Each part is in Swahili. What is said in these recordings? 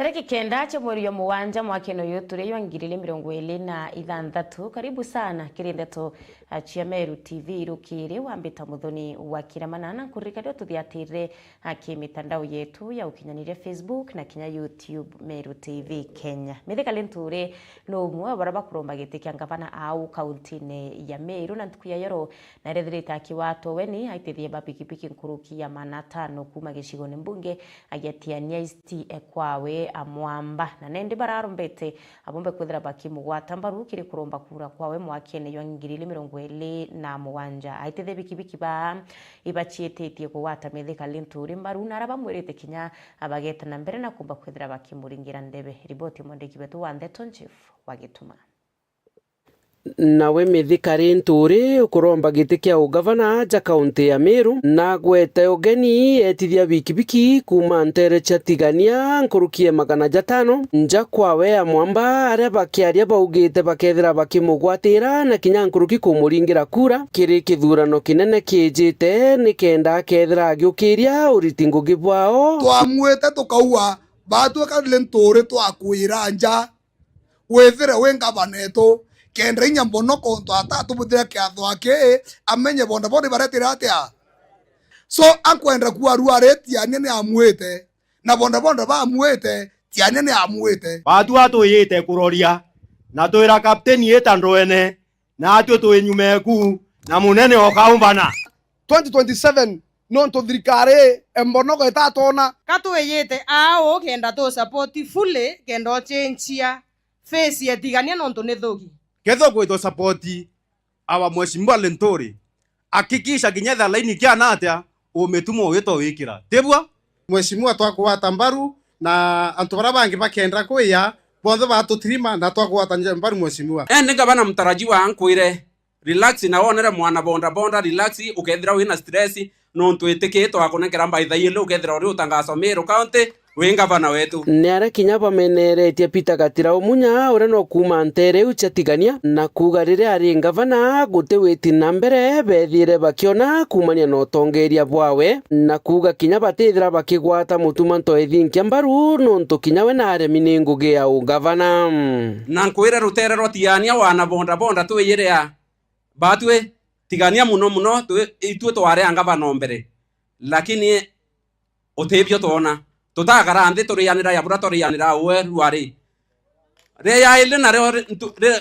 Tariki kenda cha mweri wa muwanja mwakeno yu turiyo ngirili 2026. Karibu sana kirindeto chia Meru TV irukiri wambita muthoni wa kiramanana kurikadio tuthiatire kimitandao yetu ya ukinyaniria Facebook na kinya YouTube Meru TV Kenya. Mithika lenture no umwe baraba kuromba giti kia ngavana au kaunti-ini ya Meru na ntuku ya yero na rethirite akiwato weni aitithie bapikipiki nkuruki ya manatano kuma gicigoni mbunge agetiania isti ekwawe amwamba na nende bararombete abombe kwithira bakimugwata mbaru kiri kuromba kura kwawe mwakene yo ngirili 2027 aitithe bikibiki ba ibachietetie kugwata mithika linturi mbaru na arabamwirite kinya abageta na mbere na kumba kwithira bakimuringira ndebe. Riboti mwandiki wetu wa Ndeto Chief wagituma nawe mithika rinturi ukuromba giti kia ugavana ja kaunti ya Meru na gwete ugeni etithia bikibiki kuma ntere cha tigania nkurukie 500 nja kwawe amwamba aria bakiaria baugite bakethira bakimugwatira na kinya nkuruki kumuringira kura kiri kithurano kinene kijite nikenda akethira agiukiria uritingugi bwao twamwete tukauwa batweka lenturi twakwira nja wethire wengabaneto kendre inya mbono konto atatu buthira kiatho ake amenye bonda bondi baretira atia so ankwenda kuarua retiania ni amwite na bonda bamwite tiania ni amwite batu atuyite kuroria na twira captain yeta ndwene na atu twinyumeku na munene okaumvana 2027 non to thirikari embonoko itatona katuyite ao kenda to support fully kenda chenchia face ya tigania nonto ne thogi ketho gwito support awa mheshimiwa Lentori akikisha kinyetha laini kia natia umetumwa wito wikira tebwa mheshimiwa twakwata mbaru na antu bara bangi bakenda kuya bonthe batutrima na twakwata mbaru mheshimiwa ninga bana mtarajiwa ankwire relax na wonere mwana bonda relax ukethira wina stress no ntuitikito akunengera mbaitha yele ukethira uri utangaso Meru county wenga bana wetu ni ara kinya bameneretie Peter Gatira umunya ure no kuma ntere uchatigania na kuga rire ari ngavana gute witi na mbere bethire bakiona kumania no tongeria bwawe na kuga kinya batithira bakigwata mutuma nto ethinkia mbaru no nto kinya we na aremi ni ngugi ya ugavana na nkwire rutere rotiania wana bonda twiyire ya batwe tigania muno itwe tware ngavana mbere lakini utebyo tona tutagara nthi turianira ya bura turianira we rwari re ya ile na re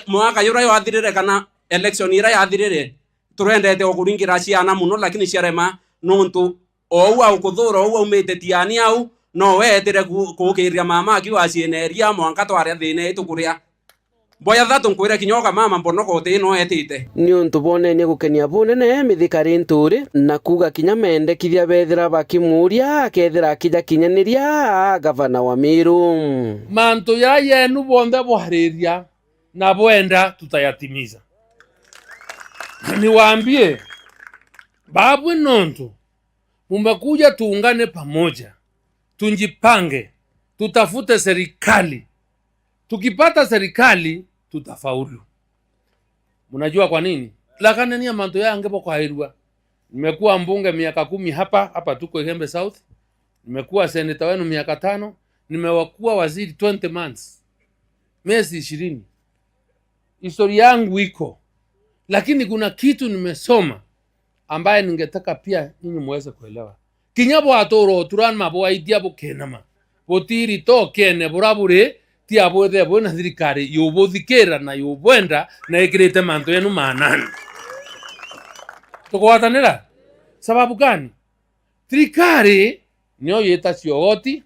mwaka yura yathirire kana election ira yathirire turendete okuringira ciana muno lakini ciarema nontu ouwa ukuthura ouwa umite tiani au no wetire kukiria mama akiwa cieneria mwanka tware thine itukuria boya thatu nkwira kinyoga mama mbonoko tino etite ni untu bonene gukenia bunene mithika rinturi na kuga kinya mendekithia bethira bakimuria akethira akija kinyaniria gavana wa Meru mantu ya yenu bonthe bwariria na bwenda tutayatimiza. Niwaambie babu nontu mumekuja tuungane pamoja, tunjipange, tutafute serikali. Tukipata serikali tutafaulu. Mnajua kwa nini? Lakini ni manto yange kwa hirwa. Nimekuwa mbunge miaka 10 hapa tuko Ihembe South. Nimekuwa senator wenu miaka 5, nimewakuwa waziri 20 months. Miezi 20. Historia yangu iko. Lakini kuna kitu nimesoma ambaye ningetaka pia ninyi muweze kuelewa. Kinyabo atoro turan mabo aidia bo kenama. Botiri to kene burabure ti abothe bona thirikari yubuthikira na yubwenda na ikirite manto yenu manani tukwatanira sababu gani? Thirikari nyo yeta ciogoti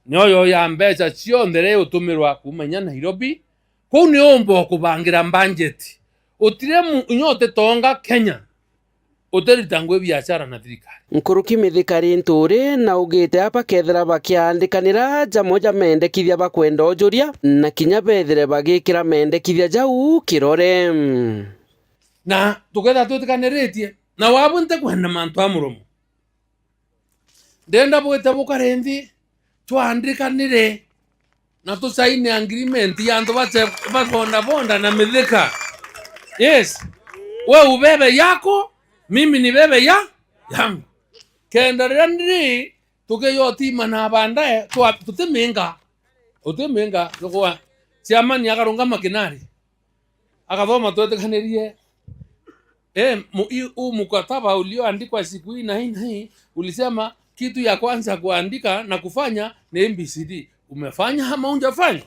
nyo ya mbeca cionthe utumirwa kumenya Nairobi kou ni ombo kubangira budget utire nyote tonga Kenya uteritangwe biashara na thirikari nkuruki mithika rinturi na ugite apa kethira bakiandikanira jamoja mendekithia bakwenda ujuria na kinya bethire bagikira mendekithia jau kirore na tuketha twitikaniritie na wabunte kwenda mantu amuromo ndenda bwite bukarenthi twandikanire na tusaini agreement ya antu bonda na mithika. Yes, we ubebe yako mimi ni bebe yangu kenda randri tuke yoti mana bandae tutemenga utemenga lokwa siamani akaronga makinari akathoma twetekanirie mkataba ulioandikwa siku hii na hii ulisema kitu ya kwanza kuandika na kufanya ni MBCD. Umefanya ama hujafanya?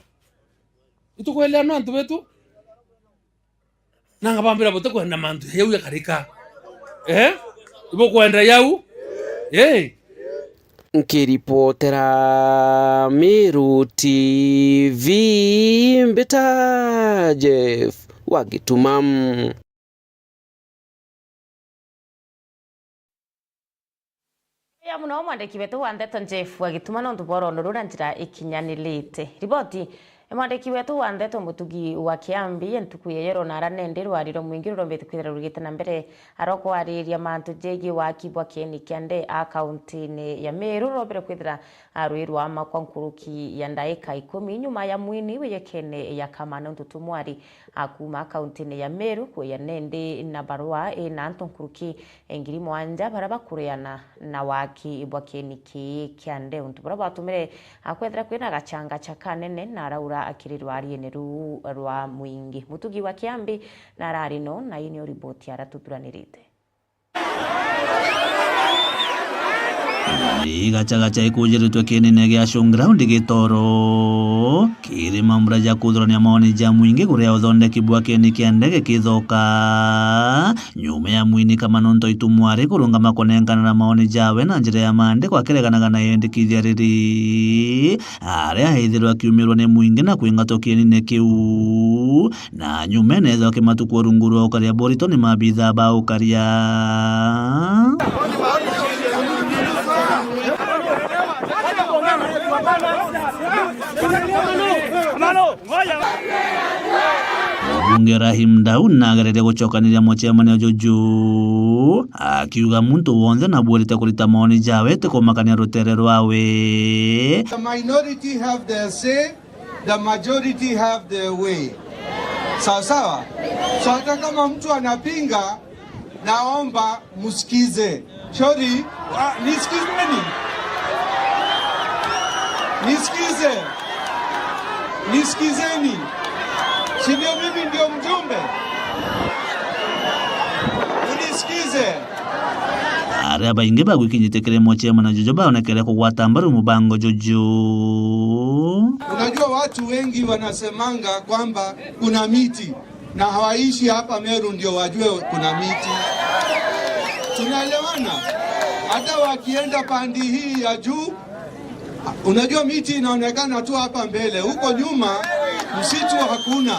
Itukuelewana ntu wetu nanga bambira bote kwenda mantu yeu ya karika ibo kwenda yau Nkiripotera Meru TV Mbita Jeff Wagitumam. Ya muno mwandiki wetu wa Ndeto Jeff Wagituma no nduboro nurura njira ikinyanilite. Riboti mwandiki wetu wa Ndeto Mutugi wa Kiambi entuku yero naranende rwariro mwingiro mbete kwithira rugite na mbere aroko ariria mantu jegi wa kibwa kieni kiande akaunti ya Meru robere kwithira arwiru ama kwa nkuruki ya ndaika 10 nyuma ya mwini weyekene ya kamana ntutumwari akuma akaunti ya Meru kwe nende na barua na nkuruki engiri mwanja baraba kureana na waki ibwa kieni kiande untubara batumire akwethira kwina gachanga chakanene na raura akirirwa ariene rwa mwingi Mutugi wa Kiambi na rarino na inyo riboti aratuturanirite gacha ikujiritwe kinene gya showground gitoro kiri mambura ja kuthurania maoni ja mwingi kuria uthondeki bwa kini kia ndege kithoka nyuma ya mwini kama nonto itumwari kurungama konengana na maoni jawe na njira ya mande kwa kireganaga na yendikithia riri aria heithirwa kiumirwo ni mwingi na kuingatwo kinene kiu na nyuma netho kimatuku runguru ukaria borito ni mabitha ba ukaria Bunge Rahim Daud nagarete gucokaniria mucemania Juju akiuga muntu wonze na bwirite kurita maoni jawe te kumakania rutere rwawe. The minority have their say, the majority have their way. Sawa sawa. So hata kama mtu anapinga, naomba musikize. Shori, nisikizeni. Nisikizeni. Si ndio mimi ndio mjumbe? Unisikize. Aria baingi bagwikinyite kire mucemania Juju baonekere kugwata mbaru mubango Juju. Unajua watu wengi wanasemanga kwamba kuna miti na hawaishi hapa Meru ndio wajue kuna miti. Tunaelewana? Hata wakienda pandi hii ya juu, unajua miti inaonekana tu hapa mbele, huko nyuma msitu hakuna.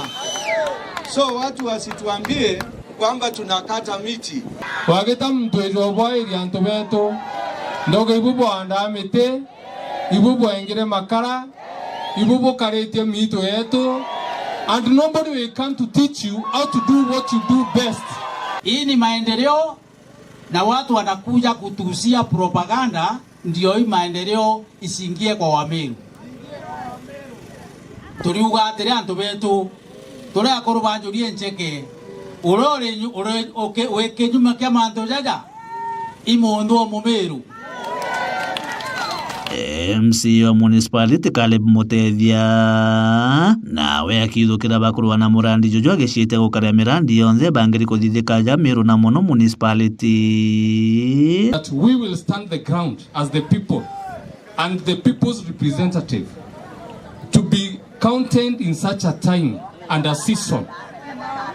So watu wasituambie kwamba tunakata miti. Wageta mtwejo boy antu beto ndogo ibubo anda mite ibubo engire makara ibubo karete mito yetu and nobody will come to teach you how to do what you do best. Hii ni maendeleo na watu wanakuja kutuhusia propaganda ndio hii maendeleo isingie kwa Wameru. Turiuga atiri antu betu tore akoro banjurie ncheke urore weke nyuma kia manto jaja imundu o Mumeru. MC wa municipality Caleb Mutethia nawe akithukira bakurwa na murandi Juju agiciite gukaria mirandi yonthe bangiri kuthithika ja Meru na mono municipality. That we will stand the ground as the people and the people's representative to be counted in such a time and a season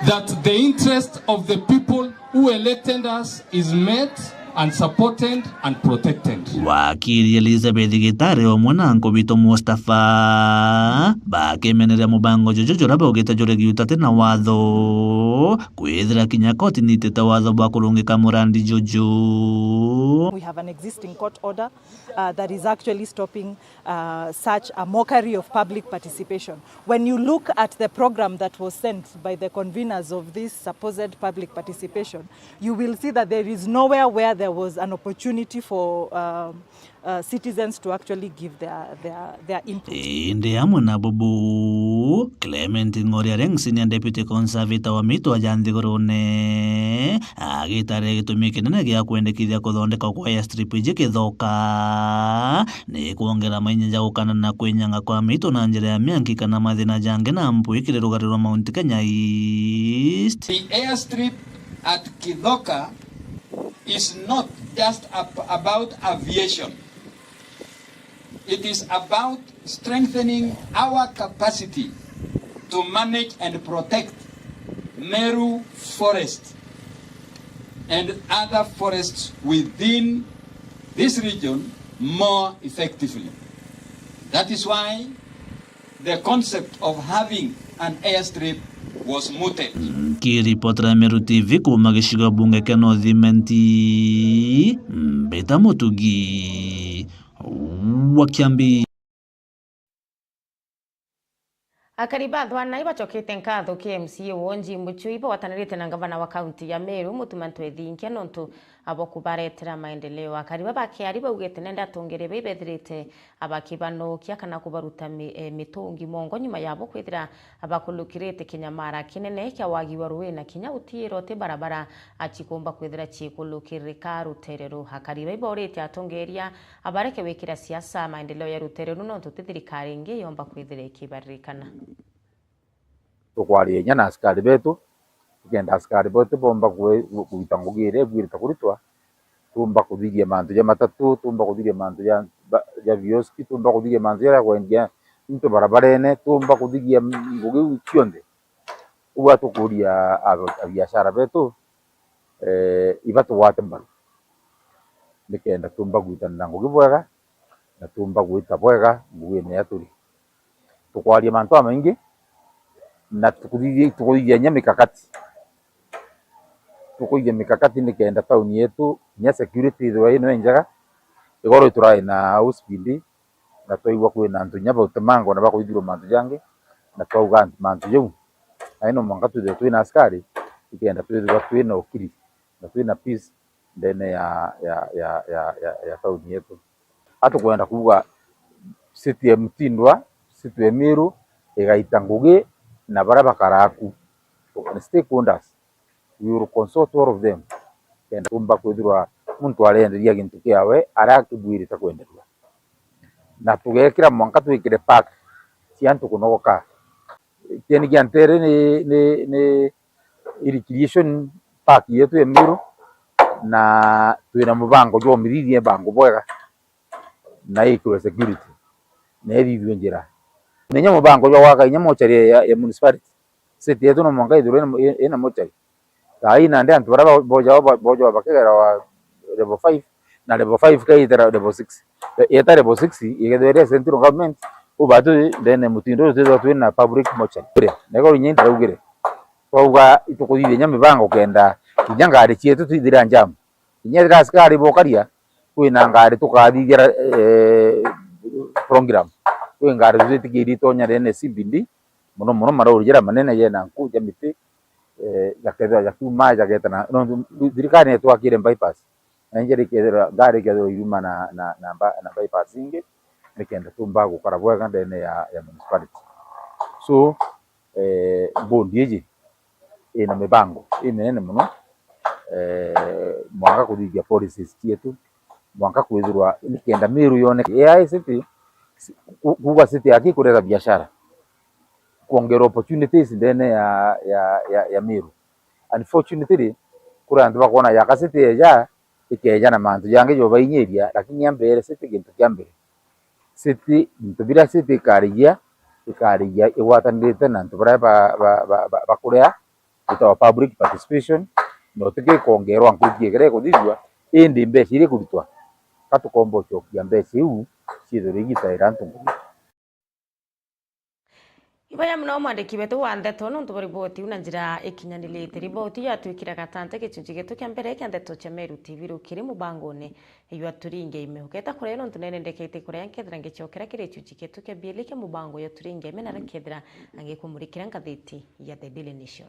that the interest of the people who elected us is met and supported and protected. Wakili Elizabeth Gitare omwe na Nkobito Mustafa bakemeneria mubango Juju raba ugita jure giutate na watho kwithira kinya koti nitete watho bwa kurungika murandi Juju. We have an existing court order that is actually stopping such a mockery of public participation. When you look at the program that was sent by the conveners of this supposed public participation, you will see that there is nowhere where there was an opportunity for citizens to actually give their input. Inde amwe na bubu Clement Ng'oriareng senior deputy conservator wa Mito Ajanthi Gorone agitare gitumi kinene gia kwendekithia kuthondeka kwa airstrip Githoka ni kuongera mainya gukana na kwinyanga kwa Mito na njira ya mianki kana mathina jange na mpui kire rugari rwa Mount Kenya East. The airstrip at Githoka is not just about aviation. It is about strengthening our capacity to manage and protect Meru Forest and other forests within this region more effectively. That is why the concept of having an airstrip was mooted. Kiripotera Meru TV kuma gicigo bunge kia North-Imenti, Mbita Mutugi wa Kiambi. Akariba thwana ibachokete nkatho KMC wonji Muchui bawatanirite na gavana wa kaunti ya Meru Mutumantu Ethinkia nontu abo kubaretera maendeleo. Akariba bakiari baugete nenda tongere bebethirite abakibanokia kana kubaruta mitungi mongo nyuma yabo kwithira abakulukirite kinyamara kinene kya wagi wa Ruina kinya utirote barabara achikomba kwithira chikulukirika ruterero. Akariba iborete atongeria abareke wekira siasa maendeleo ya ruterero nontu thirikari ingi yomba kwithira ikibaririkana. Tukwaria nyana askari betu tugenda askari bote bomba kuitangugire gwirita kuritwa tumba kuthiria mantu ya matatu tumba kuthiria mantu ya vioski tumba kuthiria mantu ya kwendia into barabarene tumba kuthiria ngugi cionde uwa tukuria biashara betu ibatu wate mbaru nikenda tumba gwitana ngugi bwega na tumba gwita bwega ngugi ne yaturi tukwaria mantu amaingi na tukuthithia nya mikakati nikenda tauni yetu nya security thwa ino enjaga igoro turai na speed na twaigwa kwina antu nya bautemango na bakwithirwo mantu jange na twauga mantu jau aino mwanga twina askari ikenda twithirwa twina ukiri na twina peace ndene ya tauni yetu atukwenda kuga city ya Mtindwa city ya Meru igaita ngugi na baraba karaku stakeholders we will consult all of them and tumba kwithirwa muntu arenderia gintu kiawe arakibwirita kwenderwa na tugekira mwanka twikire park ciantu kunogoka tieni giantere ni irrigation park yetu ya Meru na twina mubango jo mirithie bango bwega na ikure security na ithithwe njira nenya mubango jo waka inya mochari ya municipality city yetu no mwanga ithuru ina mochari tai na ndi antu bara boja bakegera wa level 5 na level 5 kaitera level 6 eta level 6 igethweria central government ubatu then Mutindo zetu twina public mochari nego nyinda ugire twauga itukuthithia nya mibango kenda inya ngari cietu twithira njam inya thira askari bokaria kwina ngari tukathithia program kwi ngari tutikiri tonya rene CBD muno maraurijira manene yena nkuja miti yakethwa yakuma yaketana no thirikari twakire bypass na njeri kethira ngari kethwa iruma na bypass ingi nikenda tumba gukara bwega ndene ya municipality so bondi eji ina mibango imenene muno mwanga kuthithia policies cietu mwanga kwithirwa nikenda Meru yone AI city kuga city yaki kurera biashara kuongera opportunities ndene ya Meru. Unfortunately kura andu bakona ya city eja ikeja na mantu yange jo bainyeria lakini ambere city gintu kiambere city ntubira city kariya iwatanirite na antu bara bakurea itawa public participation no tike kuongerwa nkukie gere kuthithwa indi mbeca iri kurutwa katukombo chokia mbeca iu cithurigita irantu Ibaya mno mwandiki wetu wa Ndeto nontu riboti una njira ikinyanilite riboti yatwikira gatante gicunji gitu kia mbere kia Ndeto cha Meru TV rukiri mubangone iyo aturinge imehuketa kure nontu nenendekete kure yankethira ngicokera kire gicunji gitu kia bieli kia mubango ya turinge mena rakethira angikumurikira ngathiti ya The Daily Nation.